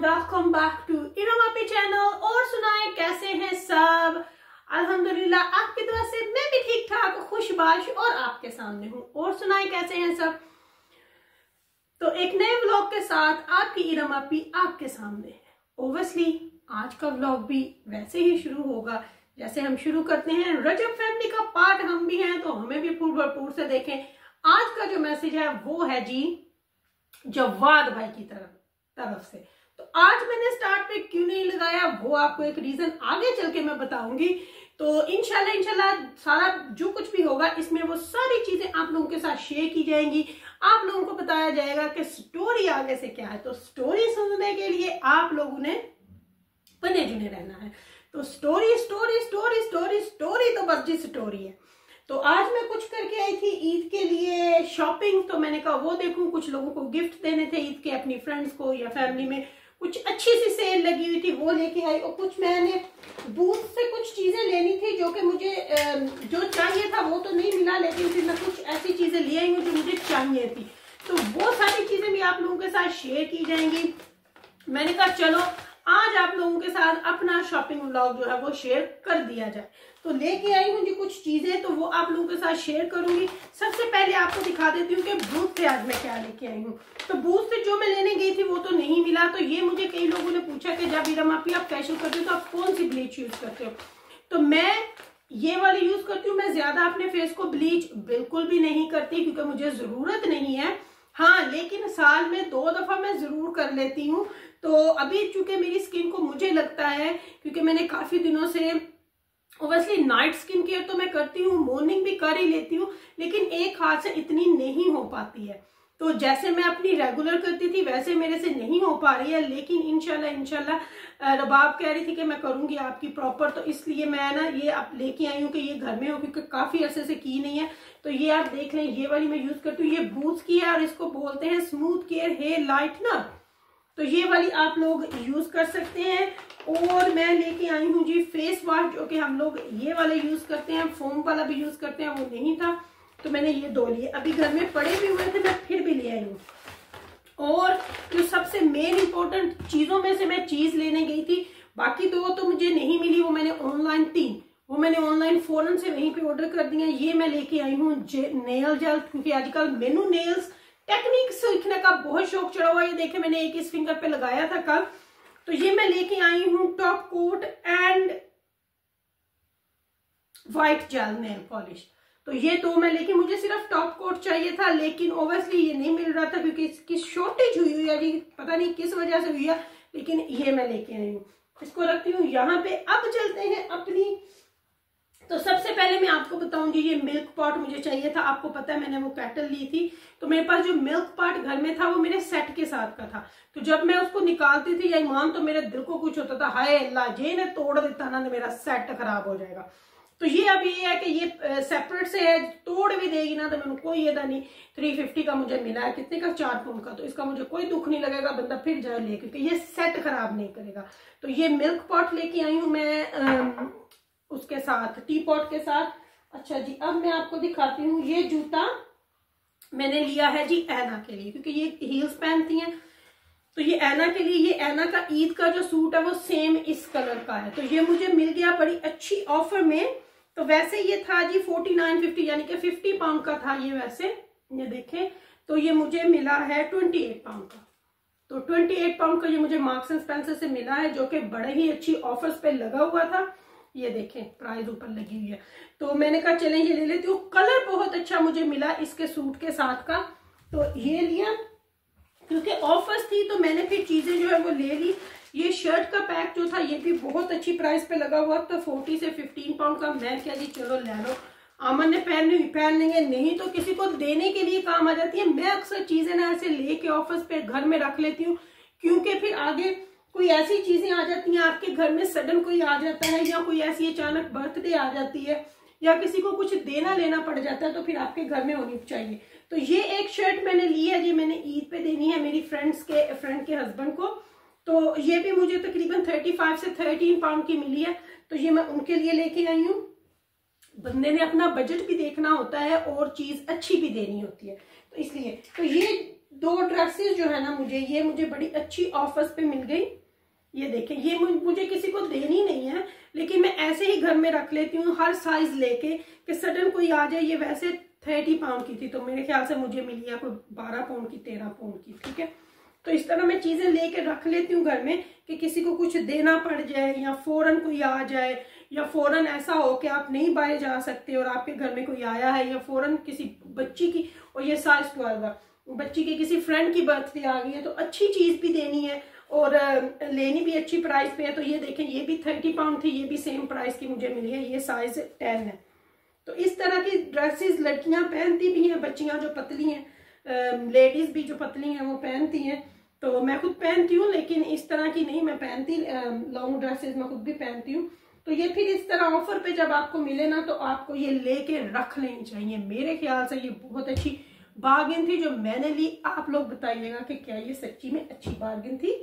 Welcome back to इरमा पे channel. और सुनाए कैसे हैं सब? अल्हम्दुलिल्लाह आपकी दुआ से मैं भी ठीक ठाक खुशबाश और आपके सामने हूँ। और सुनाए कैसे हैं सब? तो एक नए व्लॉग के साथ आपकी इरमा पी आपके सामने है। ओब्वियसली आज का व्लॉग भी वैसे ही शुरू होगा जैसे हम शुरू करते हैं। रजब फैमिली का पार्ट हम भी हैं तो हमें भी भरपूर से देखें। आज का जो मैसेज है वो है जी जवाद भाई की तरफ से। तो आज मैंने स्टार्ट पे क्यों नहीं लगाया वो आपको एक रीजन आगे चल के मैं बताऊंगी। तो इंशाल्लाह सारा जो कुछ भी होगा इसमें वो सारी चीजें आप लोगों के साथ शेयर की जाएंगी। आप लोगों को बताया जाएगा कि स्टोरी आगे से क्या है। तो स्टोरी सुनने के लिए आप लोगों ने बने जुने रहना है। तो story story story story story तो बस जी स्टोरी है। तो आज मैं कुछ करके आई थी ईद के लिए शॉपिंग। तो मैंने कहा वो देखूं, कुछ लोगों को गिफ्ट देने थे ईद के, अपनी फ्रेंड्स को या फैमिली में कुछ अच्छी सी सेल लगी हुई थी वो लेके आई। और कुछ मैंने बूथ से कुछ चीजें लेनी थी जो कि मुझे जो चाहिए था वो तो नहीं मिला, लेकिन फिर मैं कुछ ऐसी चीजें ले आई हूँ जो मुझे चाहिए थी। तो वो सारी चीजें भी आप लोगों के साथ शेयर की जाएंगी। मैंने कहा चलो आज आप लोगों के साथ अपना शॉपिंग व्लॉग जो है वो शेयर कर दिया जाए। तो लेके आई हूँ जी कुछ चीजें, तो वो आप लोगों के साथ शेयर करूंगी। सबसे पहले आपको दिखा देती हूँ कि बूथ से आज मैं क्या लेके आई हूँ। तो बूथ से जो मैं लेने गई थी वो तो नहीं मिला। तो ये मुझे कई लोगों ने पूछा कि जब इरमा आप फेशियल करते हो तो आप कौन सी ब्लीच यूज करते हो? तो मैं ये वाली यूज करती हूँ। मैं ज्यादा अपने फेस को ब्लीच बिल्कुल भी नहीं करती क्योंकि मुझे जरूरत नहीं है। हाँ, लेकिन साल में 2 दफा मैं जरूर कर लेती हूँ। तो अभी चूंकि मेरी स्किन को मुझे लगता है, क्योंकि मैंने काफी दिनों से ओब्वियसली नाइट स्किन केयर तो मैं करती हूँ, मॉर्निंग भी कर ही लेती हूँ, लेकिन एक हाथ से इतनी नहीं हो पाती है। तो जैसे मैं अपनी रेगुलर करती थी वैसे मेरे से नहीं हो पा रही है। लेकिन इंशाल्लाह रबाब कह रही थी कि मैं करूंगी आपकी प्रॉपर, तो इसलिए मैं ना ये अब लेके आई हूँ कि ये घर में हो, क्योंकि काफी अरसे से की नहीं है। तो ये आप देख लें, ये वाली मैं यूज करती हूँ। ये बूथ की है और इसको बोलते हैं स्मूथ केयर हेयर लाइट ना। तो ये वाली आप लोग यूज कर सकते हैं। और मैं लेके आई हूँ जी फेस वॉश, जो कि हम लोग ये वाले यूज करते हैं, फोम वाला भी यूज करते हैं, वो नहीं था तो मैंने ये 2 लिए। अभी घर में पड़े भी हुए थे मैं फिर भी ले आई हूँ। और जो सबसे मेन इंपॉर्टेंट चीजों में से मैं चीज लेने गई थी, बाकी 2 तो मुझे नहीं मिली, वो मैंने ऑनलाइन 3 वो मैंने ऑनलाइन फौरन से वहीं पे ऑर्डर कर दिया। ये मैं लेके आई हूँ नेल जेल, क्योंकि आजकल मेनू नेल्स टेक्निक सीखने का बहुत शौक चढ़ा हुआ है। ये देखे मैंने एक इस फिंगर पे लगाया था कल। तो ये मैं लेके आई हूँ top coat and white gel nail polish. तो ये 2 मैं लेके, मुझे सिर्फ टॉप कोट चाहिए था लेकिन ओब्वियसली ये नहीं मिल रहा था क्योंकि इसकी शॉर्टेज हुई है जी, पता नहीं किस वजह से हुई है, लेकिन ये मैं लेके आई हूँ। इसको रखती हूँ यहाँ पे। अब चलते हैं अपनी। तो सबसे पहले मैं आपको बताऊंगी ये मिल्क पॉट मुझे चाहिए था। आपको पता है मैंने वो कैटल ली थी, तो मेरे पास जो मिल्क पॉट घर में था वो मेरे सेट के साथ का था। तो जब मैं उसको निकालती थी या ईमान, तो मेरे दिल को कुछ होता था, हाय अल्लाह जे ने तोड़ देता ना मेरा सेट खराब हो जाएगा। तो ये अब ये है कि ये सेपरेट से है, तोड़ भी देगी ना तो मैंने कोई ये नहीं। 350 का मुझे मिला है, कितने का? 4 पाउंड का। तो इसका मुझे कोई दुख नहीं लगेगा, बंदा फिर जाए ले, क्योंकि ये सेट खराब नहीं करेगा। तो ये मिल्क पॉट लेके आई हूँ मैं उसके साथ, टी पॉट के साथ। अच्छा जी, अब मैं आपको दिखाती हूँ। ये जूता मैंने लिया है जी ऐना के लिए, क्योंकि ये हील्स पहनती हैं। तो ये ऐना के लिए, ये ऐना का ईद का जो सूट है वो सेम इस कलर का है। तो ये मुझे मिल गया बड़ी अच्छी ऑफर में। तो वैसे ये था जी 49.50, यानी कि 50 पाउंड का था ये। वैसे ये देखें तो ये मुझे मिला है 28 पाउंड का। तो 28 पाउंड का ये मुझे मार्क्स एंड स्पेंसर से मिला है, जो कि बड़े ही अच्छी ऑफर्स पे लगा हुआ था। ये देखें प्राइस ऊपर लगी हुई है। तो मैंने कहा चलें ये ले लेती हूँ। कलर बहुत अच्छा मुझे मिला इसके सूट के साथ का, तो ये लिया क्योंकि ऑफर्स थी। तो मैंने फिर चीजें जो है वो ले ली। ये शर्ट का पैक जो था ये भी बहुत अच्छी प्राइस पे लगा हुआ, तो 40 से 15 पाउंड का। मैं क्या जी चलो ले लो, अमन ने पहन लेंगे, नहीं तो किसी को देने के लिए काम आ जाती है। मैं अक्सर चीजें ना ऐसे लेके ऑफिस पे घर में रख लेती हूँ, क्योंकि फिर आगे कोई ऐसी चीजें आ जाती हैं आपके घर में, सडन कोई आ जाता है या कोई ऐसी अचानक बर्थडे आ जाती है या किसी को कुछ देना लेना पड़ जाता है, तो फिर आपके घर में होनी चाहिए। तो ये एक शर्ट मैंने ली है जी, मैंने ईद पे देनी है मेरी फ्रेंड के हस्बैंड को। तो ये भी मुझे तकरीबन 35 से 13 पाउंड की मिली है। तो ये मैं उनके लिए लेके आई हूँ। बंदे ने अपना बजट भी देखना होता है और चीज अच्छी भी देनी होती है, तो इसलिए। तो ये 2 ड्रेसेस जो है ना मुझे बड़ी अच्छी ऑफर्स पे मिल गई। ये देखें, ये मुझे किसी को देनी नहीं है, लेकिन मैं ऐसे ही घर में रख लेती हूँ हर साइज लेके कि सडन कोई आ जाए। ये वैसे 30 पाउंड की थी, तो मेरे ख्याल से मुझे मिली है कोई 12 पाउंड की, 13 पाउंड की, ठीक है। तो इस तरह मैं चीजें लेके रख लेती हूँ घर में कि किसी को कुछ देना पड़ जाए या फौरन कोई आ जाए, या फौरन ऐसा हो कि आप नहीं बाहर जा सकते और आपके घर में कोई आया है, या फौरन किसी बच्ची की, और ये साइज 12 है, बच्ची की किसी फ्रेंड की बर्थडे आ गई है, तो अच्छी चीज भी देनी है और लेनी भी अच्छी प्राइस पे है। तो ये देखें, ये भी 30 पाउंड थी, ये भी सेम प्राइस की मुझे मिली है, ये साइज 10 है। तो इस तरह की ड्रेसेस लड़कियां पहनती भी हैं, बच्चियां जो पतली हैं, लेडीज भी जो पतली हैं वो पहनती हैं। तो मैं खुद पहनती हूँ, लेकिन इस तरह की नहीं मैं पहनती, लॉन्ग ड्रेसेस मैं खुद भी पहनती हूँ। तो ये फिर इस तरह ऑफर पे जब आपको मिले ना, तो आपको ये लेके रख लेनी चाहिए। मेरे ख्याल से ये बहुत अच्छी बार्गेन थी जो मैंने ली। आप लोग बताइएगा कि क्या ये सच्ची में अच्छी बार्गेन थी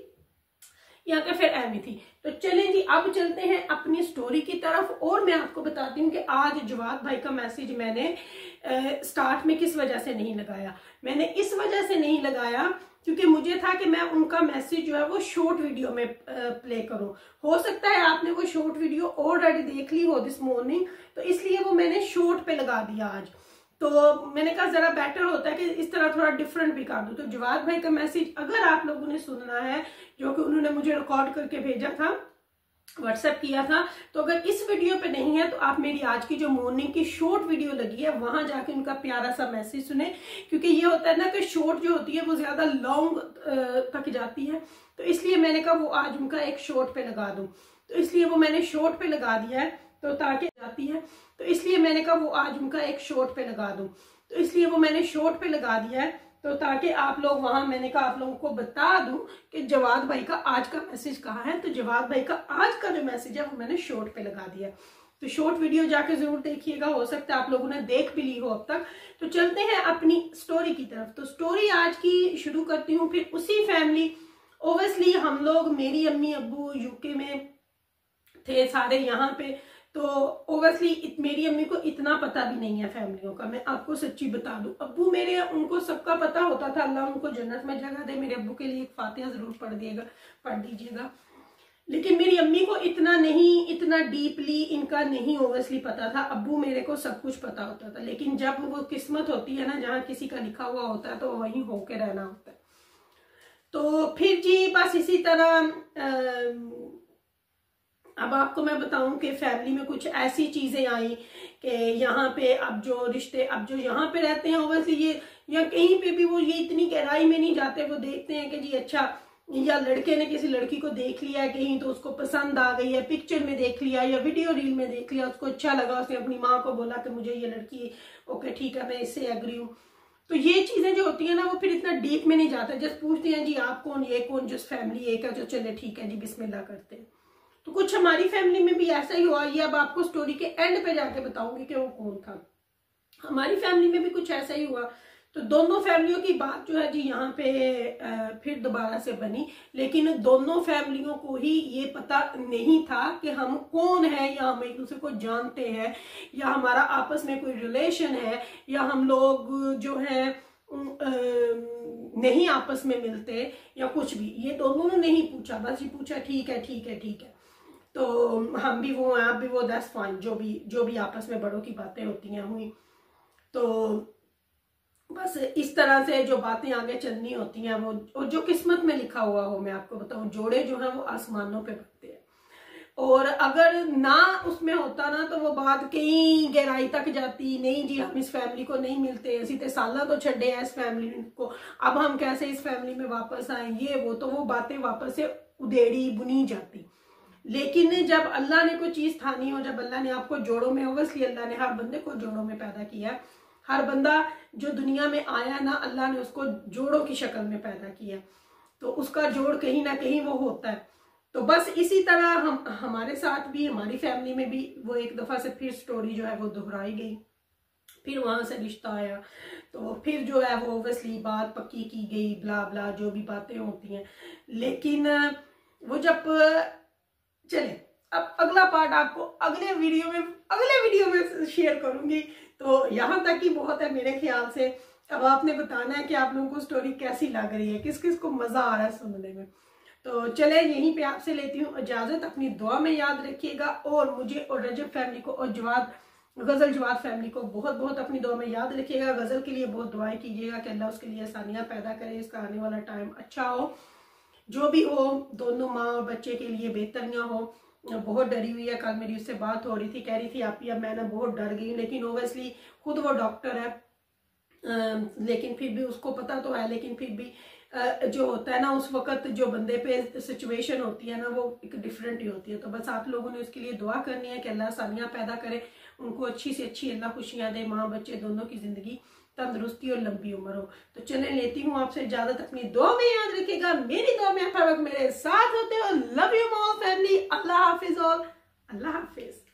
या कि फिर एमी थी। तो चलें जी, अब चलते हैं अपनी स्टोरी की तरफ, और मैं आपको बताती हूँ कि आज जवाद भाई का मैसेज मैंने स्टार्ट में किस वजह से नहीं लगाया। मैंने इस वजह से नहीं लगाया क्योंकि मुझे था कि मैं उनका मैसेज जो है वो शॉर्ट वीडियो में प्ले करूं। हो सकता है आपने वो शॉर्ट वीडियो ऑलरेडी देख ली हो दिस मॉर्निंग, तो इसलिए वो मैंने शॉर्ट पे लगा दिया आज। तो मैंने कहा जरा बेटर होता है कि इस तरह थोड़ा डिफरेंट भी कर दूं। तो जवाद भाई का मैसेज अगर आप लोगों ने सुनना है, जो कि उन्होंने मुझे रिकॉर्ड करके भेजा था, व्हाट्सएप किया था, तो अगर इस वीडियो पे नहीं है तो आप मेरी आज की जो मॉर्निंग की शॉर्ट वीडियो लगी है वहां जाके उनका प्यारा सा मैसेज सुने। क्योंकि ये होता है ना कि शॉर्ट जो होती है वो ज्यादा लॉन्ग तक जाती है, तो इसलिए मैंने कहा वो आज उनका एक शॉर्ट पे लगा दूं। तो इसलिए वो मैंने शॉर्ट पे लगा दिया है, तो ताकि जाती है, तो इसलिए मैंने कहा वो आज उनका एक शॉर्ट पे लगा दूं। तो इसलिए वो मैंने शॉर्ट पे लगा दिया है, तो ताकि आप लोग वहां, मैंने कहा आप लोगों को बता दूं कि जवाद भाई का आज का मैसेज कहाँ है। तो जवाद भाई का आज का जो मैसेज है वो मैंने शॉर्ट पे लगा दिया। तो शॉर्ट वीडियो जाके जरूर देखिएगा, हो सकता है आप लोगों ने देख भी ली हो अब तक। तो चलते हैं अपनी स्टोरी की तरफ। तो स्टोरी आज की शुरू करती हूँ। फिर उसी फैमिली, ओबियसली हम लोग, मेरी अम्मी अब्बू यूके में थे सारे यहाँ पे, तो ओबियसली मेरी अम्मी को इतना पता भी नहीं है फैमिलियों का। मैं आपको सच्ची बता दूं, अब्बू मेरे, उनको सबका पता होता था। अल्लाह उनको जन्नत में जगह दे। मेरे अब्बू के लिए एक फातिहा जरूर पढ़ दीजिएगा। लेकिन मेरी अम्मी को इतना नहीं, इतना डीपली इनका नहीं ओबियसली पता था। अब्बू मेरे को सब कुछ पता होता था, लेकिन जब वो किस्मत होती है ना, जहाँ किसी का लिखा हुआ होता है तो वहीं होके रहना होता है। तो फिर जी बस इसी तरह अब आपको मैं बताऊं कि फैमिली में कुछ ऐसी चीजें आई कि यहाँ पे अब जो रिश्ते, अब जो यहाँ पे रहते हैं ओबियसली ये, या कहीं पे भी वो ये इतनी गहराई में नहीं जाते। वो देखते हैं कि जी अच्छा, या लड़के ने किसी लड़की को देख लिया है कहीं, तो उसको पसंद आ गई है, पिक्चर में देख लिया या वीडियो रील में देख लिया, उसको अच्छा लगा, उसने अपनी माँ को बोला कि मुझे ये लड़की ओके ठीक है, मैं इससे एग्री हूँ। तो ये चीजें जो होती है ना, वो फिर इतना डीप में नहीं जाते। जस्ट पूछते हैं जी आप कौन, ये कौन, जिस फैमिली एक है, जो चले ठीक है जी बिस्मिल्लाह करते हैं। तो कुछ हमारी फैमिली में भी ऐसा ही हुआ। ये अब आपको स्टोरी के एंड पे जाके बताऊंगी कि वो कौन था। हमारी फैमिली में भी कुछ ऐसा ही हुआ। तो दोनों फैमिलियों की बात जो है जी यहाँ पे फिर दोबारा से बनी, लेकिन दोनों फैमिलियों को ही ये पता नहीं था कि हम कौन है, या हम एक दूसरे को जानते हैं, या हमारा आपस में कोई रिलेशन है, या हम लोग जो है नहीं आपस में मिलते, या कुछ भी। ये दोनों ने नहीं पूछा, बस ये पूछा ठीक है ठीक है ठीक है, तो हम भी वो हैं आप भी वो, दैट्स फाइन। जो भी आपस में बड़ों की बातें होती हैं हुई। तो बस इस तरह से जो बातें आगे चलनी होती हैं वो, और जो किस्मत में लिखा हुआ हो, मैं आपको बताऊं, जोड़े जो हैं वो आसमानों पे बनते हैं। और अगर ना उसमें होता ना, तो वो बात कहीं गहराई तक जाती। नहीं जी हम इस फैमिली को नहीं मिलते, ऐसी ते साला तो छड़े हैं इस फैमिली को, अब हम कैसे इस फैमिली में वापस आए, ये वो, तो वो बातें वापस से उधेड़ी बुनी जाती। लेकिन जब अल्लाह ने कोई चीज ठानी हो, जब अल्लाह ने आपको जोड़ों में, ओबियसली अल्लाह ने हर बंदे को जोड़ों में पैदा किया। हर बंदा जो दुनिया में आया ना, अल्लाह ने उसको जोड़ों की शक्ल में पैदा किया, तो उसका जोड़ कहीं ना कहीं वो होता है। तो बस इसी तरह हमारे साथ भी, हमारी फैमिली में भी वो एक दफा से फिर स्टोरी जो है वो दोहराई गई। फिर वहां से रिश्ता आया, तो फिर जो है वो ओबियसली बात पक्की की गई, ब्ला ब्ला जो भी बातें होती हैं। लेकिन वो जब चले, अब अगला पार्ट आपको अगले वीडियो में शेयर करूंगी। तो यहाँ तक ही बहुत है मेरे ख्याल से अब आपने बताना है कि आप लोगों को स्टोरी कैसी लग रही है, किस किस को मजा आ रहा है सुनने में। तो चले यहीं पे आपसे लेती हूँ इजाजत, अपनी दुआ में याद रखिएगा और मुझे और रजब फैमिली को और गजल जवाद फैमिली को बहुत बहुत अपनी दुआ में याद रखिएगा। गजल के लिए बहुत दुआएं कीजिएगा कि अल्लाह उसके लिए आसानियां पैदा करे, इसका आने वाला टाइम अच्छा हो, जो भी हो दोनों माँ और बच्चे के लिए बेहतरियां हो। बहुत डरी हुई है, कल मेरी उससे बात हो रही थी, कह रही थी आप ही अब मैं ना बहुत डर गई, लेकिन ओबियसली खुद वो डॉक्टर है, लेकिन फिर भी उसको पता तो है, लेकिन फिर भी जो होता है ना उस वक्त जो बंदे पे सिचुएशन होती है ना वो एक डिफरेंट ही होती है। तो बस आप लोगों ने उसके लिए दुआ करनी है कि अल्लाह आसानियां पैदा करे, उनको अच्छी से अच्छी अल्लाह खुशियां दे, माँ बच्चे दोनों की जिंदगी तंदुरुस्ती और लंबी उम्र हो। तो चले लेती हूँ आपसे इजाजत, अपनी दुआ में याद रखिएगा, मेरी दुआ में हर वक्त मेरे साथ होते हो। लव यू ऑल फैमिली, अल्लाह हाफिज और अल्लाह हाफिज।